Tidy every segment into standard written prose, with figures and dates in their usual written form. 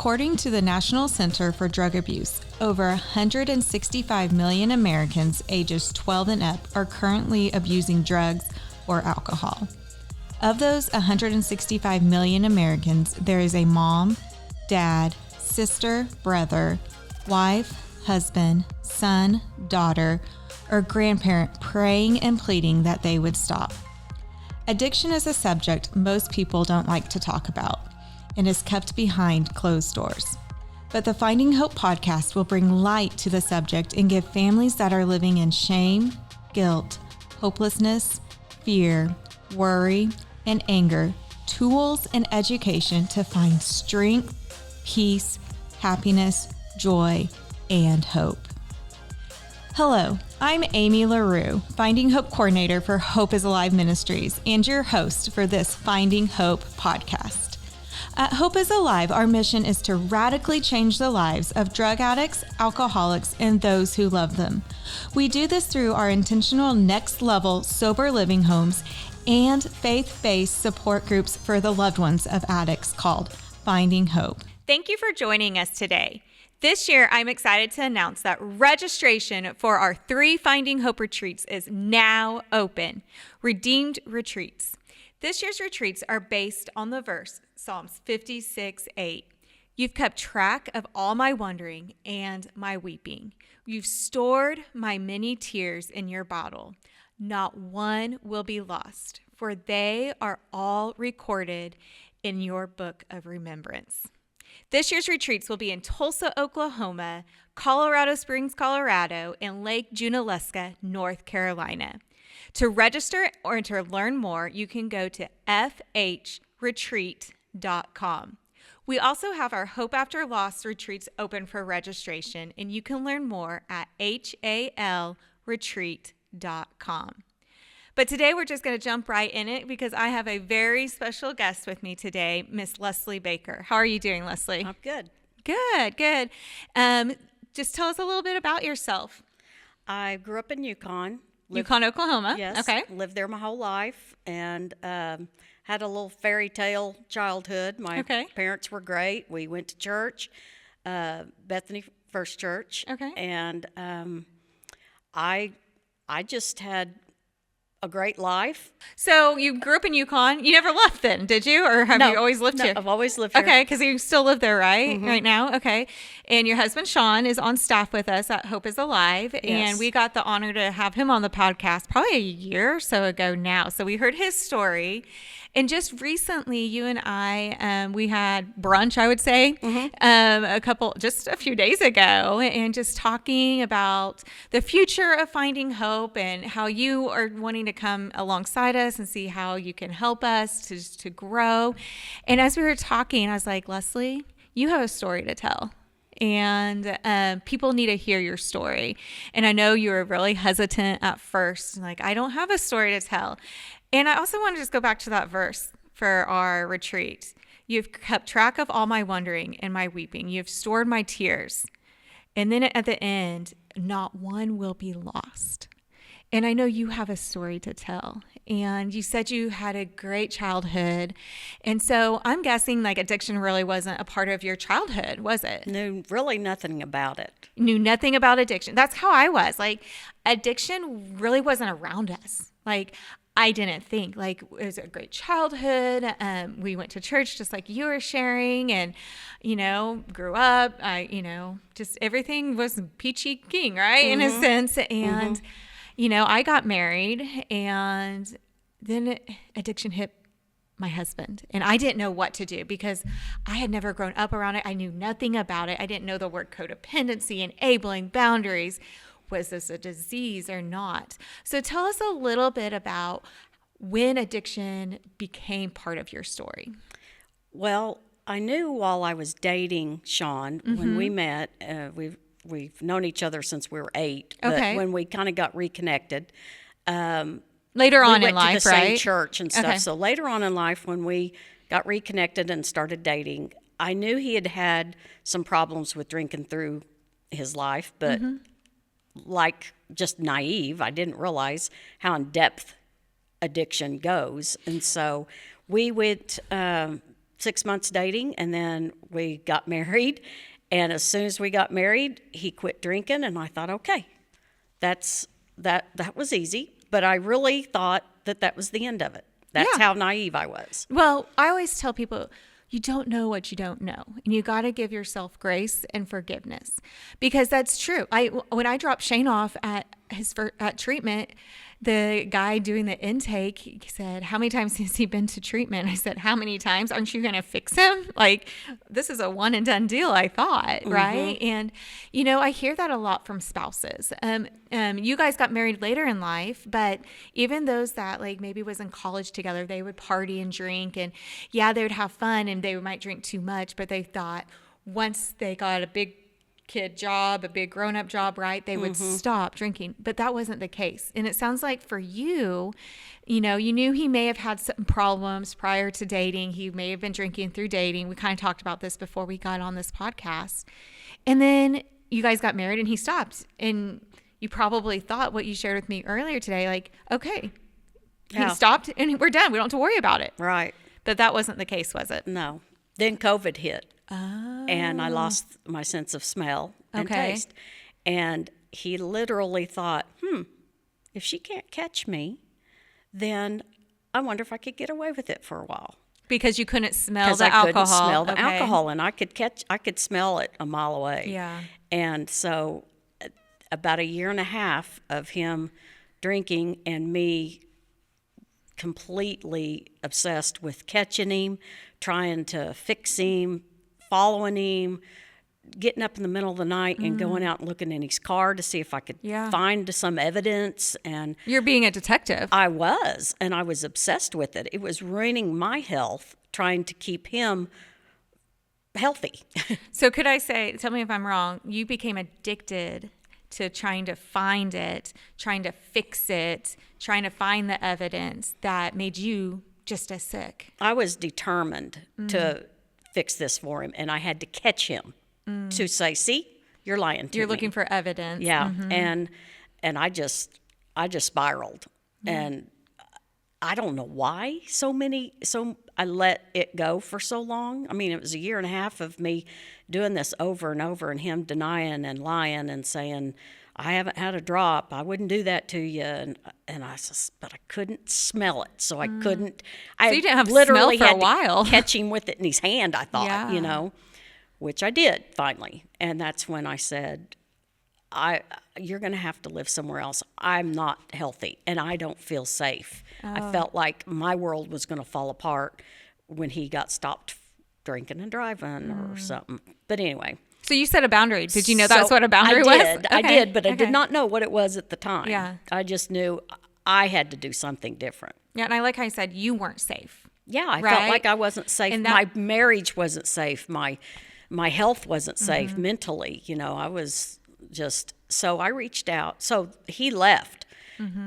According to the National Center for Drug Abuse, over 165 million Americans ages 12 and up are currently abusing drugs or alcohol. Of those 165 million Americans, there is a mom, dad, sister, brother, wife, husband, son, daughter, or grandparent praying and pleading that they would stop. Addiction is a subject most people don't like to talk about and is kept behind closed doors. But the Finding Hope podcast will bring light to the subject and give families that are living in shame, guilt, hopelessness, fear, worry, and anger tools and education to find strength, peace, happiness, joy, and hope. Hello, I'm Amy LaRue, Finding Hope Coordinator for Hope is Alive Ministries and your host for this Finding Hope podcast. At Hope is Alive, our mission is to radically change the lives of drug addicts, alcoholics, and those who love them. We do this through our intentional next-level sober living homes and faith-based support groups for the loved ones of addicts called Finding Hope. Thank you for joining us today. This year, I'm excited to announce that registration for our 3 Finding Hope retreats is now open. Redeemed Retreats. This year's retreats are based on the verse, Psalms 56:8. You've kept track of all my wandering and my weeping. You've stored my many tears in your bottle. Not one will be lost, for they are all recorded in your book of remembrance. This year's retreats will be in Tulsa, Oklahoma, Colorado Springs, Colorado, and Lake Junaluska, North Carolina. To register or to learn more, you can go to FHretreat.com. We also have our Hope After Loss retreats open for registration, and you can learn more at HALretreat.com. But today we're just going to jump right in it because I have a very special guest with me today, Miss Lesli Baker. How are you doing, Lesli? I'm good. Good. Just tell us a little bit about yourself. I grew up in Yukon, Oklahoma. Yes. Okay. Lived there my whole life and had a little fairy tale childhood. My parents were great. We went to church, Bethany First Church. Okay. And I just had a great life. So you grew up in Yukon. You never left then, did you? Or have you always lived here? I've always lived here. Okay, because you still live there, right? Mm-hmm. Right now? Okay. And your husband, Sean, is on staff with us at Hope is Alive. Yes. And we got the honor to have him on the podcast probably a year or so ago now. So we heard his story. And just recently, you and I, we had brunch, I would say, just a few days ago, and just talking about the future of Finding Hope and how you are wanting to come alongside us and see how you can help us to grow. And as we were talking, I was like, Lesli, you have a story to tell. And people need to hear your story. And I know you were really hesitant at first, like, I don't have a story to tell. And I also want to just go back to that verse for our retreat. You've kept track of all my wandering and my weeping. You've stored my tears. And then at the end, not one will be lost. And I know you have a story to tell. And you said you had a great childhood. And so I'm guessing like addiction really wasn't a part of your childhood, was it? Knew really nothing about it. Knew nothing about addiction. That's how I was. Like, addiction really wasn't around us. Like, I didn't think, like, it was a great childhood. We went to church just like you were sharing and, grew up. Just everything was peachy keen, right? Mm-hmm. In a sense. And, I got married and then addiction hit my husband. And I didn't know what to do because I had never grown up around it. I knew nothing about it. I didn't know the word codependency, enabling, boundaries. Was this a disease or not? So tell us a little bit about when addiction became part of your story. Well, I knew while I was dating Sean, when we met, we've known each other since we were 8. Okay. But when we kind of got reconnected, later on in life, we went to the right? same church and stuff. Okay. So later on in life, when we got reconnected and started dating, I knew he had had some problems with drinking through his life, but like just naive, I didn't realize how in depth addiction goes. And so we went to 6 months dating, and then we got married. And as soon as we got married, he quit drinking, and I thought, okay, that was easy. But I really thought that was the end of it. That's how naive I was. Well, I always tell people, you don't know what you don't know. And you got to give yourself grace and forgiveness, because that's true. When I dropped Shane off at treatment, the guy doing the intake, he said, how many times has he been to treatment? I said, how many times? Aren't you going to fix him? Like, this is a one and done deal, I thought, right? And, I hear that a lot from spouses. You guys got married later in life, but even those that like maybe was in college together, they would party and drink, and they would have fun, and they might drink too much, but they thought once they got a big kid job, a big grown-up job, right, they would stop drinking. But that wasn't the case. And it sounds like for you, you knew he may have had some problems prior to dating. He may have been drinking through dating. We kind of talked about this before we got on this podcast. And then you guys got married and he stopped. And you probably thought what you shared with me earlier today, like, okay, he stopped and we're done. We don't have to worry about it. Right. But that wasn't the case, was it? No. Then COVID hit. Oh. And I lost my sense of smell and taste. And he literally thought, if she can't catch me, then I wonder if I could get away with it for a while. Because you couldn't smell the alcohol. alcohol. Because I couldn't smell the alcohol, and I could smell it a mile away. Yeah. And so about a year and a half of him drinking and me completely obsessed with catching him, trying to fix him, following him, getting up in the middle of the night and going out and looking in his car to see if I could find some evidence. And you're being a detective. I was, and I was obsessed with it. It was ruining my health, trying to keep him healthy. So could I say, tell me if I'm wrong, you became addicted to trying to find it, trying to fix it, trying to find the evidence that made you just as sick. I was determined to fix this for him, and I had to catch him to say, see, you're lying to me. You're looking for evidence. Yeah. And I just spiraled. And I don't know why I let it go for so long. I mean, it was a year and a half of me doing this over and over, and him denying and lying and saying, I haven't had a drop. I wouldn't do that to you. And I just, but I couldn't smell it. So I couldn't. So you didn't have literally smell for had a while. to catch him with it in his hand, I thought, which I did finally. And that's when I said, you're going to have to live somewhere else. I'm not healthy and I don't feel safe. I felt like my world was going to fall apart when he got stopped drinking and driving or something. But anyway. So you set a boundary. Did you know that's what a boundary was? I did, but I did not know what it was at the time. Yeah. I just knew I had to do something different. Yeah, and I like how you said you weren't safe. Yeah, I felt like I wasn't safe. And my marriage wasn't safe. My health wasn't safe mentally. I was just, so I reached out. So he left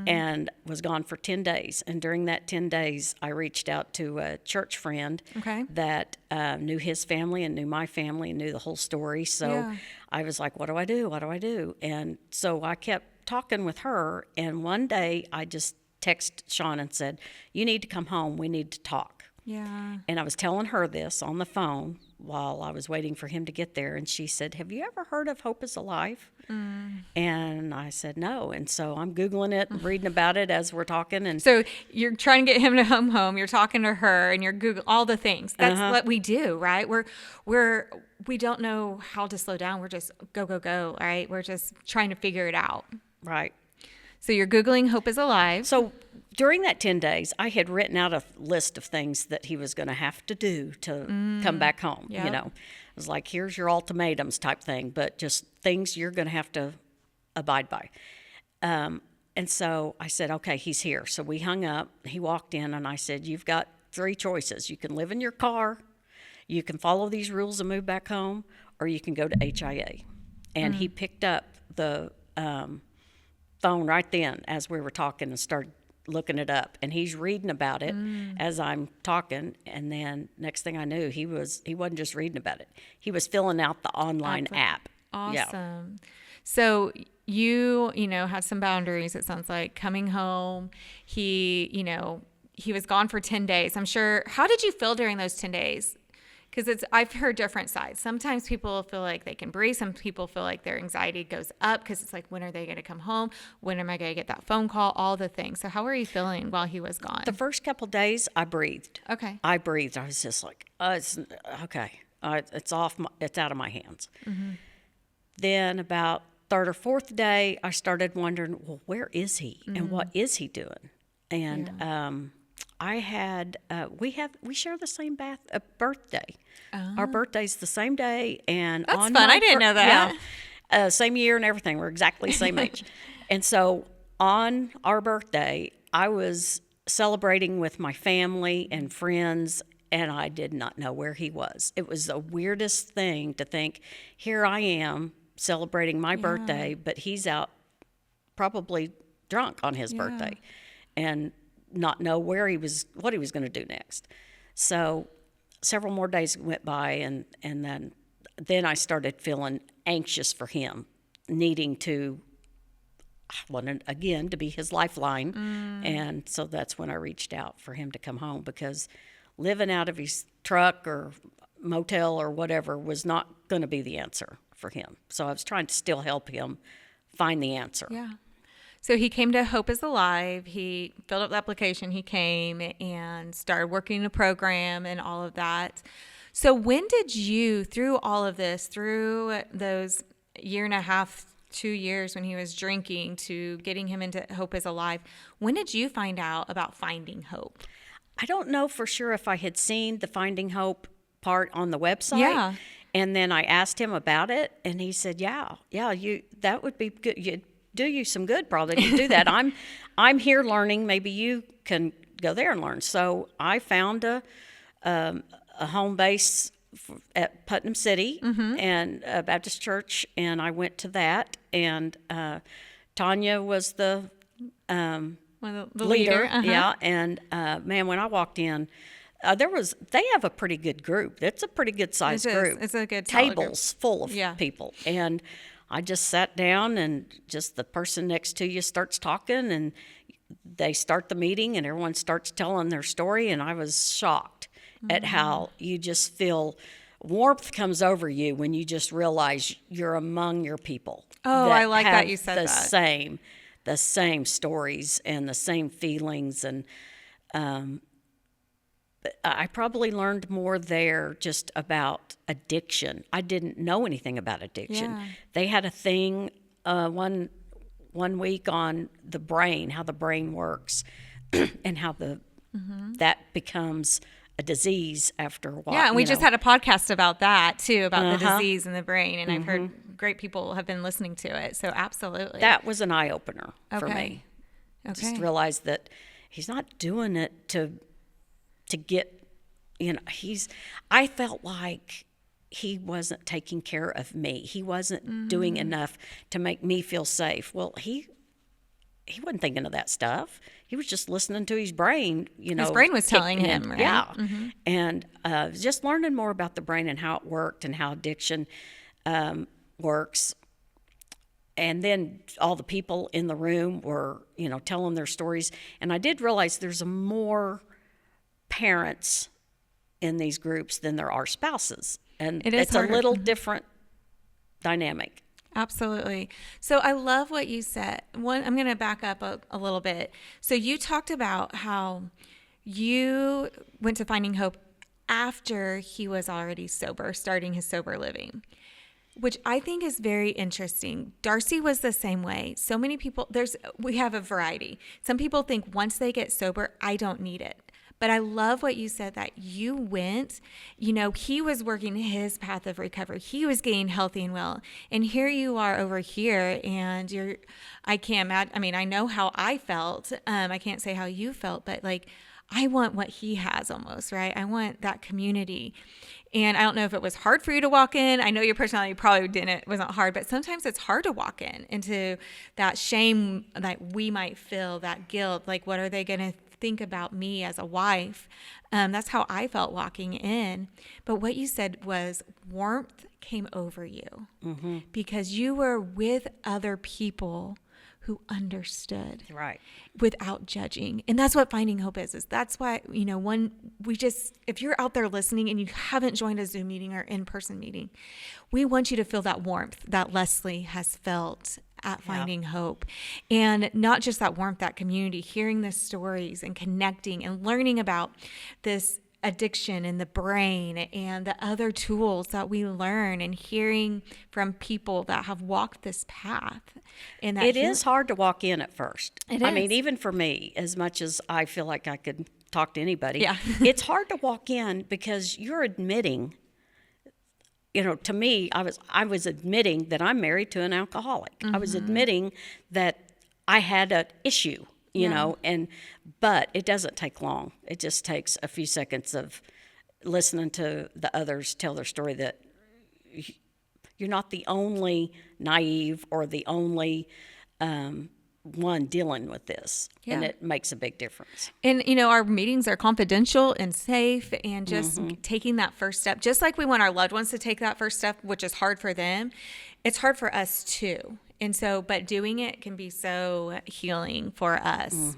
and was gone for 10 days. And during that 10 days, I reached out to a church friend that knew his family and knew my family and knew the whole story. So I was like, what do I do? What do I do? And so I kept talking with her. And one day I just texted Sean and said, you need to come home. We need to talk. Yeah. And I was telling her this on the phone while I was waiting for him to get there. And she said, have you ever heard of Hope is Alive? And I said, no. And so I'm Googling it and reading about it as we're talking. And so you're trying to get him to come home. You're talking to her and you're Googling all the things. That's what we do, right? We don't know how to slow down. We're just go, right? We're just trying to figure it out. Right. So you're Googling Hope is Alive. So during that 10 days, I had written out a list of things that he was going to have to do to come back home. Yep. It was like, here's your ultimatums type thing, but just things you're going to have to abide by. And so I said, okay, he's here. So we hung up. He walked in and I said, you've got 3 choices. You can live in your car, you can follow these rules and move back home, or you can go to HIA. And he picked up the phone right then as we were talking and started looking it up, and he's reading about it as I'm talking. And then next thing I knew, he wasn't just reading about it, he was filling out the online app. Awesome. Yeah. So you had some boundaries, it sounds like, coming home. He was gone for 10 days. I'm sure. How did you feel during those 10 days? Because I've heard different sides. Sometimes people feel like they can breathe. Some people feel like their anxiety goes up because it's like, when are they going to come home? When am I going to get that phone call? All the things. So how were you feeling while he was gone? The first couple days, I breathed. Okay. I breathed. I was just like, it's okay. It's off. It's out of my hands. Mm-hmm. Then about third or fourth day, I started wondering, well, where is he, and what is he doing? And I had we share the same birthday. Oh. Our birthday's the same day, and that's fun. I didn't know that. Yeah, same year and everything. We're exactly the same age. And so on our birthday, I was celebrating with my family and friends, and I did not know where he was. It was the weirdest thing to think, here I am celebrating my birthday, but he's out probably drunk on his birthday, and not know what he was going to do next. So several more days went by, and then I started feeling anxious for him, needing to, I wanted again to be his lifeline. And so that's when I reached out for him to come home, because living out of his truck or motel or whatever was not going to be the answer for him. So I was trying to still help him find the answer. Yeah. So he came to Hope is Alive. He filled out the application. He came and started working a program and all of that. So when did you, through all of this, through those 1.5 to 2 years when he was drinking to getting him into Hope is Alive, when did you find out about Finding Hope? I don't know for sure if I had seen the Finding Hope part on the website. Yeah. And then I asked him about it, and he said, that would be good. Do you some good probably to do that. I'm here learning. Maybe you can go there and learn. So I found a home base at Putnam City and a Baptist church, and I went to that. And Tanya was the leader. And man, when I walked in, they have a pretty good group. It's a pretty good sized group. It's a good tables full of people. And I just sat down, and just the person next to you starts talking, and they start the meeting, and everyone starts telling their story. And I was shocked at how you just feel warmth comes over you when you just realize you're among your people. Oh, I like that you said that. The same stories and the same feelings. And I probably learned more there just about addiction. I didn't know anything about addiction. Yeah. They had a thing one week on the brain, how the brain works, and how that becomes a disease after a while. Yeah, and we just had a podcast about that too, about the disease in the brain, and I've heard great people have been listening to it. So absolutely, that was an eye opener for me. Okay. Just realized that he's not doing it to get, I felt like he wasn't taking care of me. He wasn't doing enough to make me feel safe. Well, he wasn't thinking of that stuff. He was just listening to his brain, His brain was telling him, right? Yeah. Mm-hmm. And just learning more about the brain and how it worked and how addiction works. And then all the people in the room were, telling their stories. And I did realize there's more parents in these groups than there are spouses. And it's harder. A little different dynamic. Absolutely. So I love what you said. I'm going to back up a little bit. So you talked about how you went to Finding Hope after he was already sober, starting his sober living, which I think is very interesting. Darcy was the same way. So many people, we have a variety. Some people think once they get sober, I don't need it. But I love what you said, that you went, he was working his path of recovery. He was getting healthy and well. And here you are over here, and I can't imagine. I mean, I know how I felt. I can't say how you felt, but I want what he has almost, right? I want that community. And I don't know if it was hard for you to walk in. I know your personality probably wasn't hard, but sometimes it's hard to walk into that shame that we might feel, that guilt. Like, what are they going to think about me as a wife? That's how I felt walking in. But what you said was warmth came over you because you were with other people who understood. Right. Without judging. And that's what Finding Hope is that's why, if you're out there listening and you haven't joined a Zoom meeting or in-person meeting, we want you to feel that warmth that Lesli has felt at Finding Hope. And not just that warmth, that community, hearing the stories and connecting and learning about this addiction in the brain and the other tools that we learn, and hearing from people that have walked this path. And it is hard to walk in at first. I mean, even for me, as much as I feel like I could talk to anybody, it's hard to walk in because you're admitting, to me, I was admitting that I'm married to an alcoholic. I was admitting that I had an issue. But it doesn't take long. It just takes a few seconds of listening to the others tell their story, that you're not the only naive or the only one dealing with this. And it makes a big difference. And, our meetings are confidential and safe, and just taking that first step, just like we want our loved ones to take that first step, which is hard for them, it's hard for us too. And so, but doing it can be so healing for us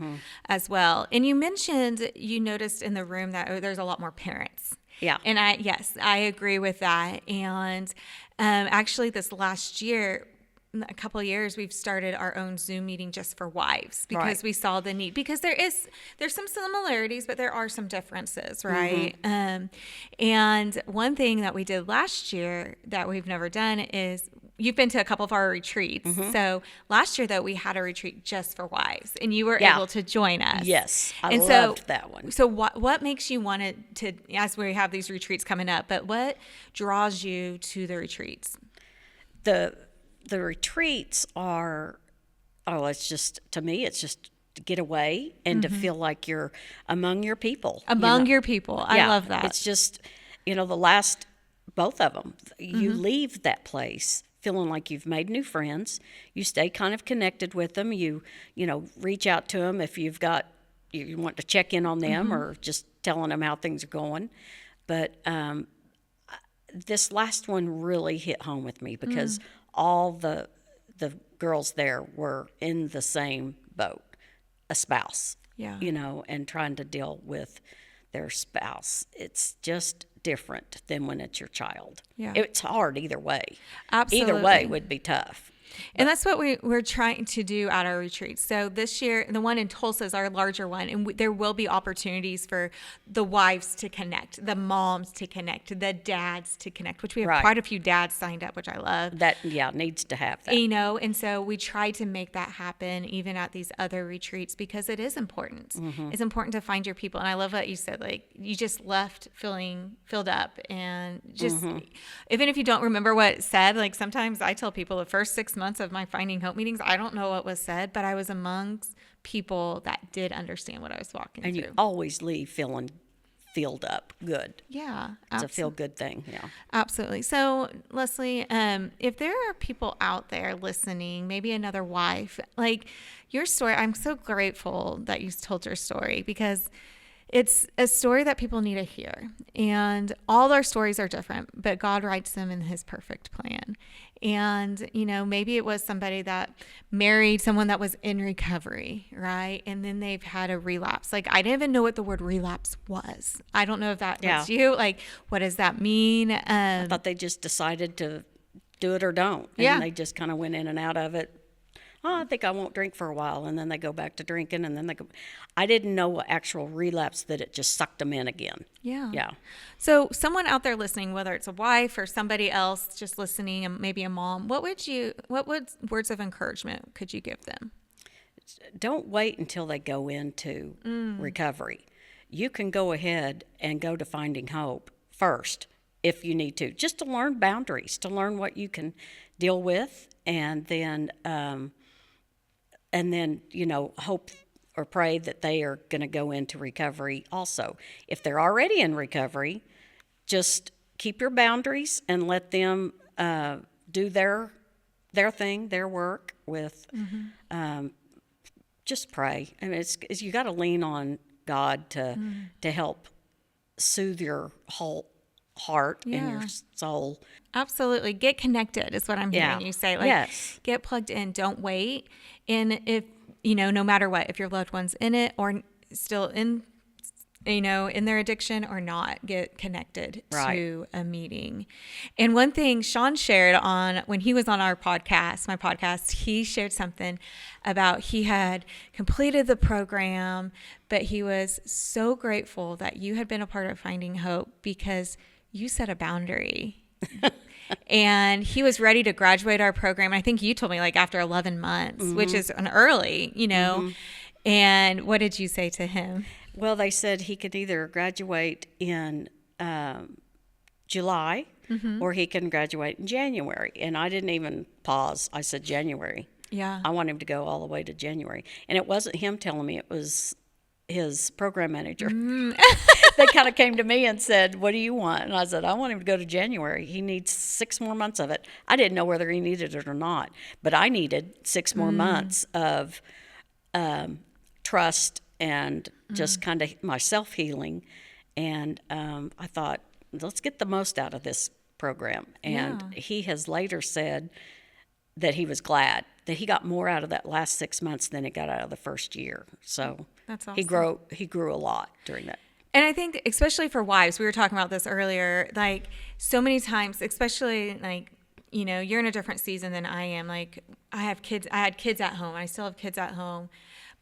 as well. And you mentioned you noticed in the room that there's a lot more parents. Yeah. And I agree with that. And actually this last year, a couple of years, we've started our own Zoom meeting just for wives, because we saw the need, because there's some similarities, but there are some differences, right? And one thing that we did last year that we've never done is, you've been to a couple of our retreats. So last year, though, we had a retreat just for wives, and you were able to join us. Yes, I loved that one. So what makes you want to, as we have these retreats coming up, but what draws you to the retreats? The retreats are, to me, it's just to get away and to feel like you're among your people. Your people. I love that. It's just, both of them, you leave that place feeling like you've made new friends. You stay kind of connected with them. You reach out to them if you want to check in on them, or just telling them how things are going. But this last one really hit home with me, because all the girls there were in the same boat, a spouse, and trying to deal with their spouse. It's just different than when it's your child. Yeah. It's hard either way. Absolutely. Either way would be tough. And that's what we're trying to do at our retreats. So this year, the one in Tulsa is our larger one, and there will be opportunities for the wives to connect, the moms to connect, the dads to connect, which we have quite a few dads signed up, which I love. That, needs to have that. And so we try to make that happen even at these other retreats, because it is important. It's important to find your people. And I love what you said, like, you just left feeling filled up, and just, even if you don't remember what it said, like, sometimes I tell people the first 6 months of my Finding Hope meetings, I don't know what was said, but I was amongst people that did understand what I was walking through. And you always leave feeling filled up good. Yeah. It's a feel good thing. Yeah. Absolutely. So Lesli, if there are people out there listening, maybe another wife, like your story, I'm so grateful that you told your story, because it's a story that people need to hear. And all our stories are different, but God writes them in his perfect plan. And, maybe it was somebody that married someone that was in recovery, right? And then they've had a relapse. Like, I didn't even know what the word relapse was. I don't know if that was you. Like, what does that mean? I thought they just decided to do it or don't. And they just kind of went in and out of it. I think I won't drink for a while, and then they go back to drinking, and then they go. I didn't know actual relapse, that it just sucked them in again. Yeah. So someone out there listening, whether it's a wife or somebody else just listening, and maybe a mom, what words of encouragement could you give them? Don't wait until they go into recovery. You can go ahead and go to Finding Hope first if you need to, just to learn boundaries, to learn what you can deal with, and then hope or pray that they are going to go into recovery also. If they're already in recovery, just keep your boundaries and let them do their thing, their work with, just pray. I mean, you got to lean on God to help soothe your whole heart and your soul. Absolutely. Get connected is what I'm hearing you say. Like, yes. Get plugged in. Don't wait. And if, no matter what, if your loved one's in it or still in, in their addiction or not, get connected to a meeting. And one thing Sean shared when he was on my podcast, he shared something about he had completed the program, but he was so grateful that you had been a part of Finding Hope because you set a boundary. And he was ready to graduate our program. I think you told me like after 11 months, which is an early, And what did you say to him? Well, they said he could either graduate in July or he can graduate in January. And I didn't even pause. I said January. Yeah. I want him to go all the way to January. And it wasn't him telling me, it was his program manager. They kind of came to me and said, what do you want? And I said, I want him to go to January. He needs 6 more months of it. I didn't know whether he needed it or not, but I needed 6 more months of trust and just kind of my self-healing. And I thought, let's get the most out of this program. And he has later said that he was glad that he got more out of that last 6 months than he got out of the first year. So that's awesome. He grew a lot during that. And I think especially for wives, we were talking about this earlier, like so many times, especially like, you're in a different season than I am. Like I had kids at home. I still have kids at home.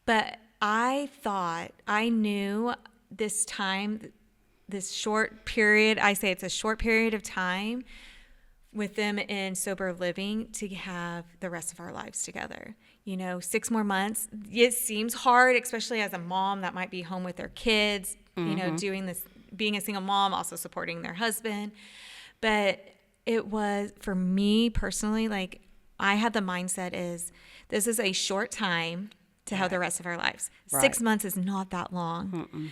But I thought I knew this time, this short period, I say it's a short period of time with them in sober living to have the rest of our lives together. 6 more months. It seems hard, especially as a mom that might be home with their kids, doing this, being a single mom, also supporting their husband. But it was, for me personally, like I had the mindset this is a short time to have the rest of our lives. 6 months is not that long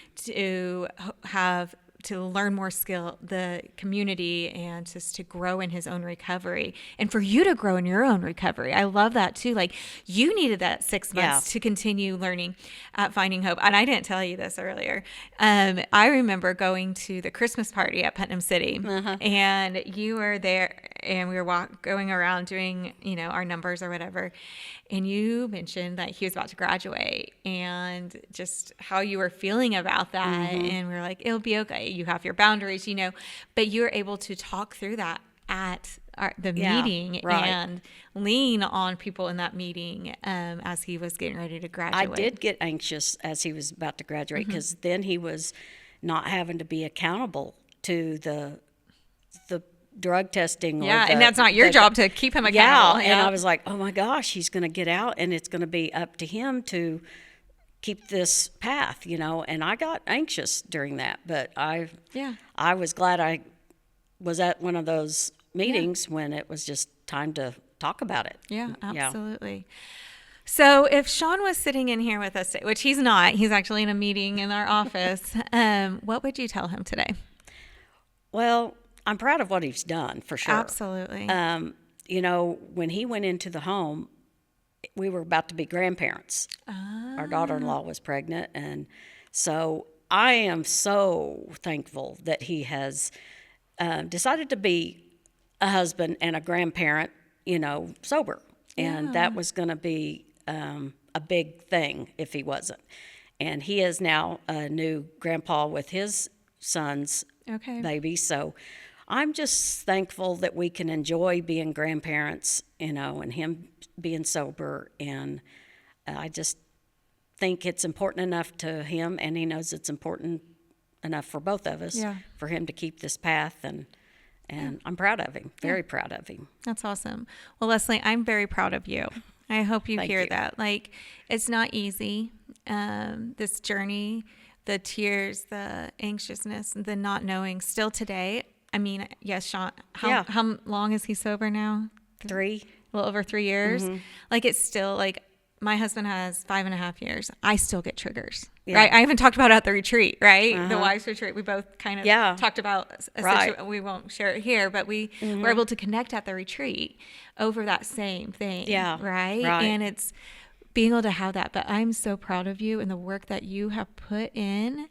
to learn more skill, the community, and just to grow in his own recovery, and for you to grow in your own recovery. I love that too. Like you needed that 6 months to continue learning at Finding Hope. And I didn't tell you this earlier. I remember going to the Christmas party at Putnam City, and you were there, and we were going around doing, our numbers or whatever. And you mentioned that he was about to graduate and just how you were feeling about that. And we were like, it'll be okay. You have your boundaries, but you were able to talk through that at the meeting and lean on people in that meeting as he was getting ready to graduate. I did get anxious as he was about to graduate because then he was not having to be accountable to the drug testing. And that's not your job to keep him accountable. And I was like, oh my gosh, he's going to get out and it's going to be up to him to keep this path, and I got anxious during that, but I was glad I was at one of those meetings when it was just time to talk about it. Yeah, absolutely. So if Sean was sitting in here with us, which he's not, he's actually in a meeting in our office, what would you tell him today? Well, I'm proud of what he's done, for sure. Absolutely. When he went into the home, we were about to be grandparents. Our daughter-in-law was pregnant, and so I am so thankful that he has decided to be a husband and a grandparent, sober. And that was going to be a big thing if he wasn't. And he is now a new grandpa with his son's baby, so I'm just thankful that we can enjoy being grandparents, and him being sober. And I just think it's important enough to him, and he knows it's important enough for both of us for him to keep this path. And I'm proud of him, very proud of him. That's awesome. Well, Lesli, I'm very proud of you. I hope you hear that. Like, it's not easy, this journey, the tears, the anxiousness, the not knowing still today. I mean, yes, Sean, how long is he sober now? 3. A little over 3 years. Like, it's still like, my husband has 5.5 years. I still get triggers, right? I haven't talked about it at the retreat, right? The wives retreat. We both kind of talked about a situation. We won't share it here, but we were able to connect at the retreat over that same thing, right? And it's being able to have that. But I'm so proud of you and the work that you have put in.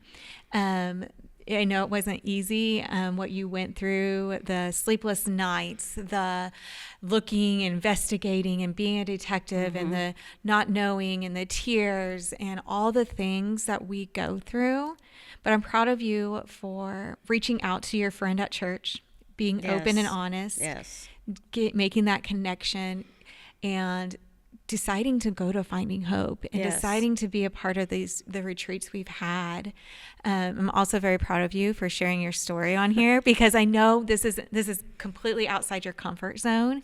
I know it wasn't easy, what you went through, the sleepless nights, the looking, investigating, and being a detective, and the not knowing, and the tears, and all the things that we go through. But I'm proud of you for reaching out to your friend at church, being open and honest, making that connection, and deciding to go to Finding Hope, and deciding to be a part of the retreats we've had. I'm also very proud of you for sharing your story on here, because I know this is completely outside your comfort zone,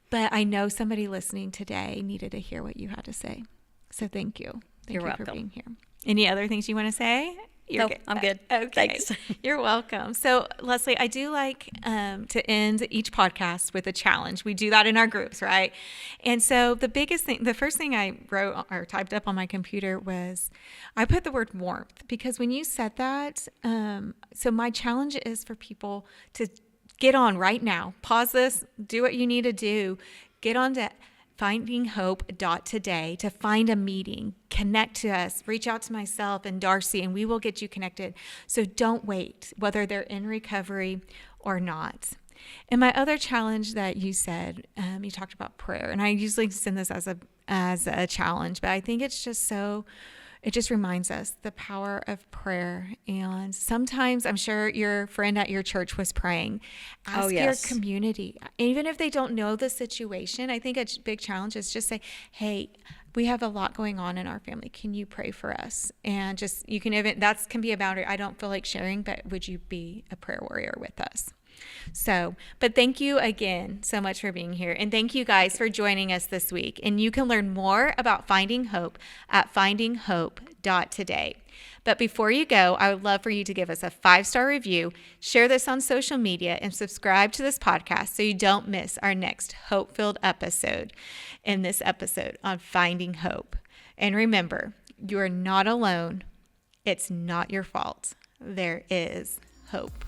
but I know somebody listening today needed to hear what you had to say. So thank you. Thank you for being here. Any other things you want to say? Nope, I'm good. Okay. Thanks. You're welcome. So, Lesli, I do like to end each podcast with a challenge. We do that in our groups, right? And so the first thing I wrote or typed up on my computer was, I put the word warmth, because when you said that, so my challenge is for people to get on right now, pause this, do what you need to do, get on to FindingHope.Today to find a meeting, connect to us, reach out to myself and Darcy, and we will get you connected. So don't wait, whether they're in recovery or not. And my other challenge that you said, you talked about prayer, and I usually send this as a challenge, but I think it's just it just reminds us the power of prayer. And sometimes I'm sure your friend at your church was praying. Ask your community, even if they don't know the situation. I think a big challenge is just say, hey, we have a lot going on in our family. Can you pray for us? And just, that can be a boundary. I don't feel like sharing, but would you be a prayer warrior with us? So, but thank you again so much for being here. And thank you guys for joining us this week. And you can learn more about Finding Hope at FindingHope.Today. But before you go, I would love for you to give us a 5-star review, share this on social media, and subscribe to this podcast so you don't miss our next hope-filled episode in this episode on Finding Hope. And remember, you are not alone. It's not your fault. There is hope.